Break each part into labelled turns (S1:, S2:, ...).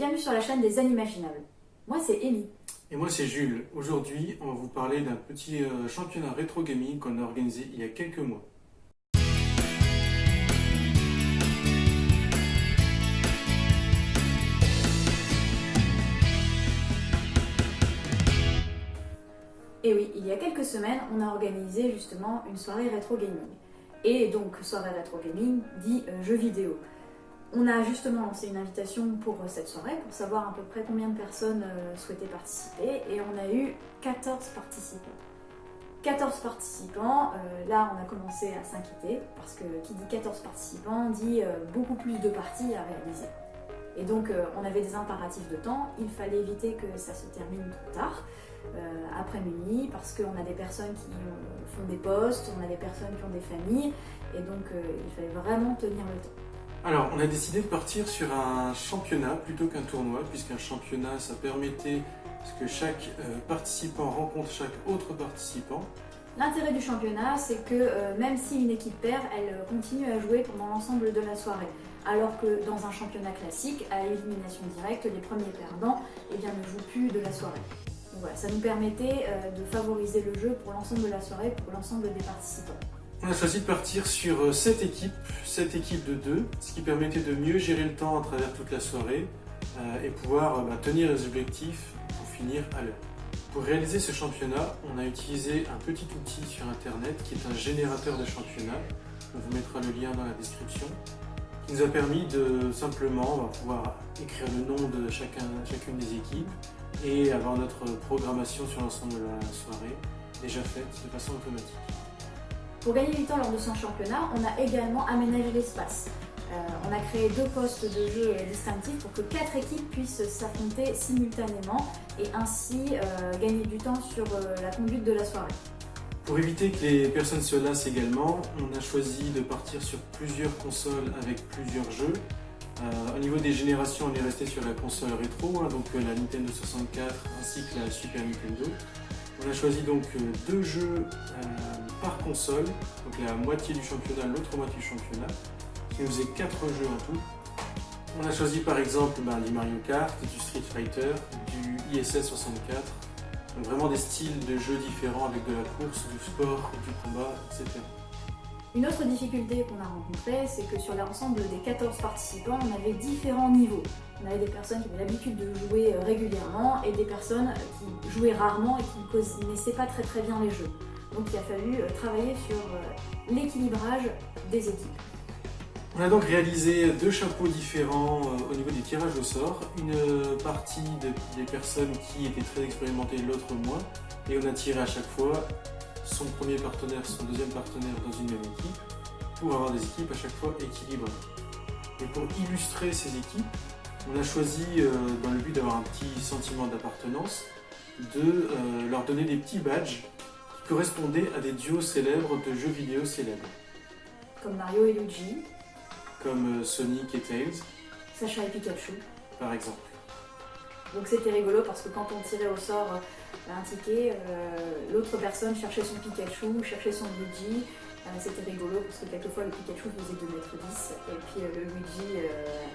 S1: bienvenue sur la chaîne des Animaginables. Moi c'est Élie.
S2: Et moi c'est Jules. Aujourd'hui on va vous parler d'un petit championnat rétro gaming qu'on a organisé il y a quelques mois.
S1: Et oui, il y a quelques semaines, on a organisé justement une soirée rétro gaming. Et donc, soirée rétro gaming dit jeux vidéo. On a justement lancé une invitation pour cette soirée, pour savoir à peu près combien de personnes souhaitaient participer. Et on a eu 14 participants. 14 participants, là on a commencé à s'inquiéter, parce que qui dit 14 participants dit beaucoup plus de parties à réaliser. Et donc on avait des impératifs de temps, il fallait éviter que ça se termine trop tard, après minuit, parce qu'on a des personnes qui font des postes, on a des personnes qui ont des familles, et donc il fallait vraiment tenir le temps.
S2: Alors on a décidé de partir sur un championnat plutôt qu'un tournoi, puisqu'un championnat ça permettait que chaque participant rencontre chaque autre participant.
S1: L'intérêt du championnat, c'est que même si une équipe perd, elle continue à jouer pendant l'ensemble de la soirée. Alors que dans un championnat classique, à élimination directe, les premiers perdants ne jouent plus de la soirée. Donc voilà, ça nous permettait de favoriser le jeu pour l'ensemble de la soirée, pour l'ensemble des participants.
S2: On a choisi de partir sur 7 équipes de 2, ce qui permettait de mieux gérer le temps à travers toute la soirée et pouvoir tenir les objectifs pour finir à l'heure. Pour réaliser ce championnat, on a utilisé un petit outil sur internet qui est un générateur de championnat. On vous mettra le lien dans la description, qui nous a permis de simplement pouvoir écrire le nom de chacune des équipes et avoir notre programmation sur l'ensemble de la soirée déjà faite de façon automatique.
S1: Pour gagner du temps lors de ce championnat, on a également aménagé l'espace. On a créé 2 postes de jeu distinctifs pour que 4 équipes puissent s'affronter simultanément et ainsi gagner du temps sur la conduite de la soirée.
S2: Pour éviter que les personnes se lassent également, on a choisi de partir sur plusieurs consoles avec plusieurs jeux. Au niveau des générations, on est resté sur la console rétro, donc la Nintendo 64 ainsi que la Super Nintendo. On a choisi donc 2 jeux par console, donc la moitié du championnat, l'autre moitié du championnat, qui nous faisait 4 jeux en tout. On a choisi par exemple du Mario Kart, du Street Fighter, du ISS 64, donc vraiment des styles de jeux différents avec de la course, du sport, du combat, etc.
S1: Une autre difficulté qu'on a rencontrée, c'est que sur l'ensemble des 14 participants, on avait différents niveaux. On avait des personnes qui avaient l'habitude de jouer régulièrement et des personnes qui jouaient rarement et qui ne connaissaient pas très bien les jeux. Donc il a fallu travailler sur l'équilibrage des équipes.
S2: On a donc réalisé 2 chapeaux différents au niveau des tirages au sort. Une partie des personnes qui étaient très expérimentées, l'autre moins. Et on a tiré à chaque fois son premier partenaire, son deuxième partenaire dans une même équipe pour avoir des équipes à chaque fois équilibrées. Et pour illustrer ces équipes, on a choisi, dans le but d'avoir un petit sentiment d'appartenance, de leur donner des petits badges qui correspondaient à des duos célèbres de jeux vidéo célèbres.
S1: Comme Mario et Luigi.
S2: Comme Sonic et Tails.
S1: Sacha et Pikachu.
S2: Par exemple.
S1: Donc c'était rigolo parce que quand on tirait au sort un ticket, l'autre personne cherchait son Pikachu, cherchait son Luigi. C'était rigolo parce que quelquefois le Pikachu faisait 2,10 m et puis le Luigi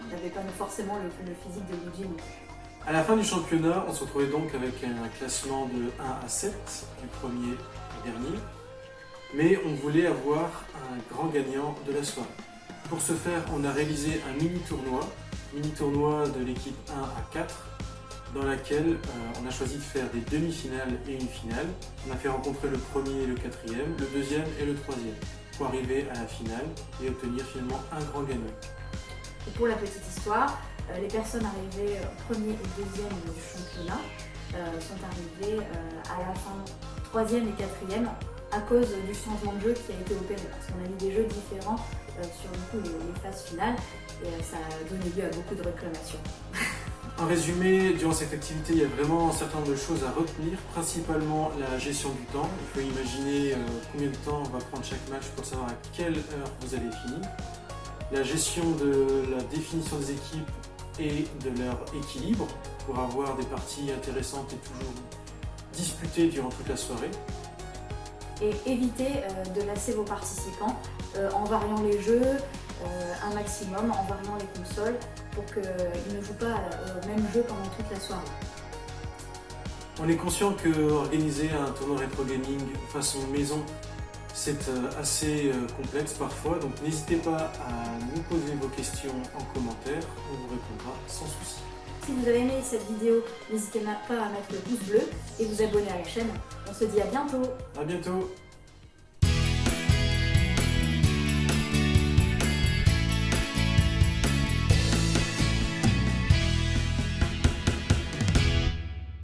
S1: n'avait pas forcément le physique de Luigi non plus.
S2: À la fin du championnat, on se retrouvait donc avec un classement de 1 à 7, du premier au dernier. Mais on voulait avoir un grand gagnant de la soirée. Pour ce faire, on a réalisé un mini-tournoi de l'équipe 1 à 4, dans laquelle on a choisi de faire des demi-finales et une finale. On a fait rencontrer le premier et le quatrième, le deuxième et le troisième, pour arriver à la finale et obtenir finalement un grand gagnant.
S1: Et pour la petite histoire, les personnes arrivées premier et deuxième du championnat sont arrivées à la fin troisième et quatrième à cause du changement de jeu qui a été opéré, parce qu'on a mis des jeux différents sur les phases finales et ça a donné lieu à beaucoup de réclamations.
S2: En résumé, durant cette activité, il y a vraiment un certain nombre de choses à retenir, principalement la gestion du temps. Il faut imaginer combien de temps on va prendre chaque match pour savoir à quelle heure vous allez finir. La gestion de la définition des équipes et de leur équilibre pour avoir des parties intéressantes et toujours disputées durant toute la soirée.
S1: Et éviter de lasser vos participants en variant les jeux un maximum, en variant les consoles pour qu'ils ne jouent pas au même jeu pendant toute la soirée.
S2: On est conscient que organiser un tournoi rétro gaming façon maison, c'est assez complexe parfois, donc n'hésitez pas à nous poser vos questions en commentaire, on vous répondra sans souci.
S1: Si vous avez aimé cette vidéo, n'hésitez pas à mettre le pouce bleu et vous abonner à la chaîne. On se dit à bientôt.
S2: À bientôt.